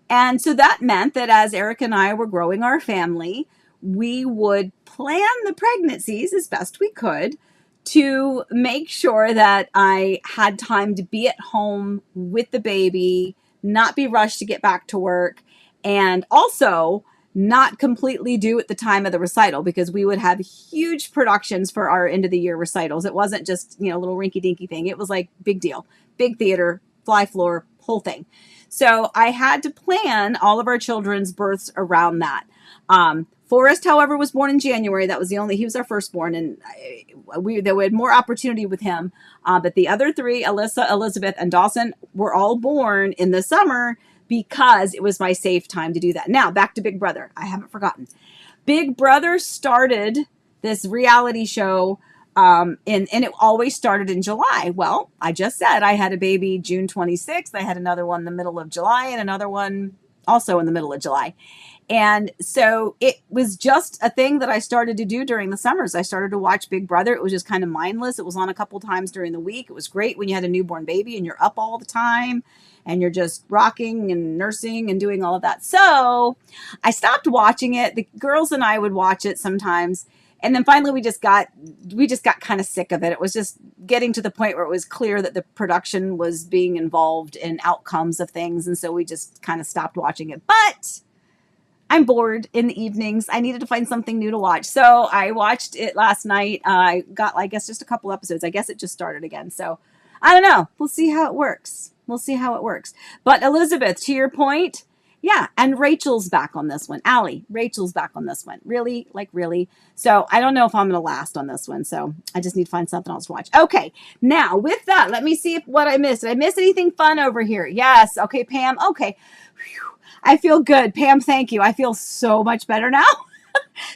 Speaker 1: And so that meant that as Eric and I were growing our family, we would plan the pregnancies as best we could to make sure that I had time to be at home with the baby, not be rushed to get back to work, and also not completely due at the time of the recital because we would have huge productions for our end of the year recitals. It wasn't just, a little rinky dinky thing. It was like big deal, big theater, fly floor, whole thing. So I had to plan all of our children's births around that. Forrest, however, was born in January. He was our firstborn, and we had more opportunity with him. But the other three, Alyssa, Elizabeth, and Dawson, were all born in the summer because it was my safe time to do that. Now, back to Big Brother. I haven't forgotten. Big Brother started this reality show, and it always started in July. Well, I just said I had a baby June 26th. I had another one in the middle of July and another one also in the middle of July. And so it was just a thing that I started to do during the summers. I started to watch Big Brother. It was just kind of mindless. It was on a couple times during the week. It was great when you had a newborn baby and you're up all the time and you're just rocking and nursing and doing all of that. So I stopped watching it. The girls and I would watch it sometimes. And then finally we just got kind of sick of it. It was just getting to the point where it was clear that the production was being involved in outcomes of things. And so we just kind of stopped watching it. But I'm bored in the evenings. I needed to find something new to watch. So I watched it last night. I got, I guess, just a couple episodes. I guess it just started again. So I don't know. We'll see how it works. But Elizabeth, to your point, yeah. And Rachel's back on this one. Allie, Rachel's back on this one. Really? Like, really? So I don't know if I'm going to last on this one. So I just need to find something else to watch. Okay. Now with that, let me see what I missed. Did I miss anything fun over here? Yes. Okay, Pam. Okay. Whew. I feel good. Pam, thank you. I feel so much better now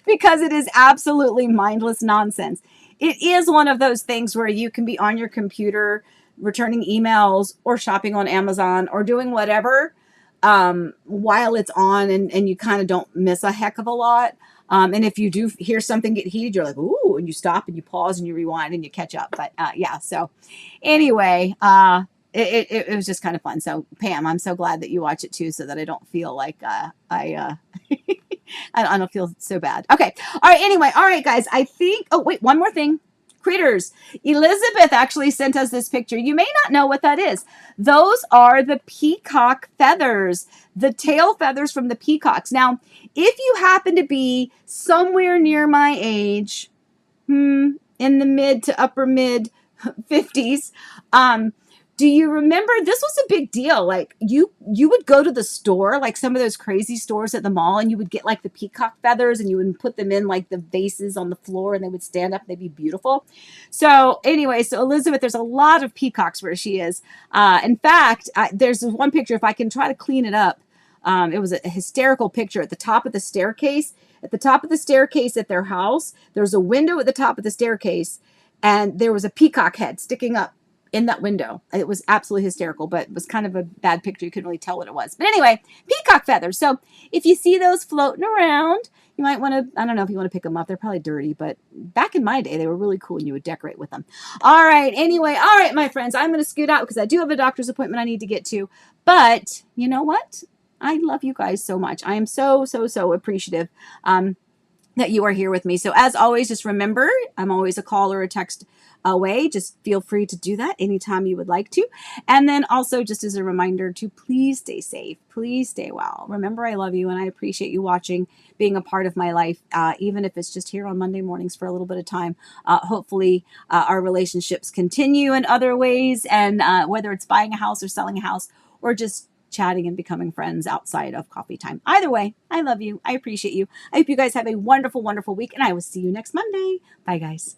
Speaker 1: because it is absolutely mindless nonsense. It is one of those things where you can be on your computer returning emails or shopping on Amazon or doing whatever while it's on and you kind of don't miss a heck of a lot. And if you do hear something get heated, you're like, ooh, and you stop and you pause and you rewind and you catch up. But yeah, so anyway, it was just kind of fun. So Pam, I'm so glad that you watch it too, so that I don't feel like I don't feel so bad. Okay. All right. Anyway. All right, guys, I think, oh wait, one more thing. Critters. Elizabeth actually sent us this picture. You may not know what that is. Those are the peacock feathers, the tail feathers from the peacocks. Now, if you happen to be somewhere near my age, in the mid to upper mid 50s, Do you remember this was a big deal? Like you would go to the store, like some of those crazy stores at the mall, and you would get like the peacock feathers and you would put them in like the vases on the floor and they would stand up and they'd be beautiful. So anyway, so Elizabeth, there's a lot of peacocks where she is. In fact, there's one picture, if I can try to clean it up. It was a hysterical picture at the top of the staircase. At the top of the staircase at their house, there's a window at the top of the staircase, and there was a peacock head sticking up in that window. It was absolutely hysterical, but it was kind of a bad picture. You couldn't really tell what it was. But anyway, peacock feathers. So if you see those floating around, you might want to, I don't know if you want to pick them up. They're probably dirty, but back in my day, they were really cool and you would decorate with them. All right. Anyway, all right, my friends, I'm going to scoot out because I do have a doctor's appointment I need to get to. But you know what? I love you guys so much. I am so, so, so appreciative that you are here with me. So as always, just remember, I'm always a call or a text away. Just feel free to do that anytime you would like to. And then also just as a reminder to please stay safe. Please stay well. Remember, I love you and I appreciate you watching, being a part of my life, even if it's just here on Monday mornings for a little bit of time. Hopefully our relationships continue in other ways. And whether it's buying a house or selling a house or just chatting and becoming friends outside of coffee time. Either way, I love you. I appreciate you. I hope you guys have a wonderful, wonderful week, and I will see you next Monday. Bye, guys.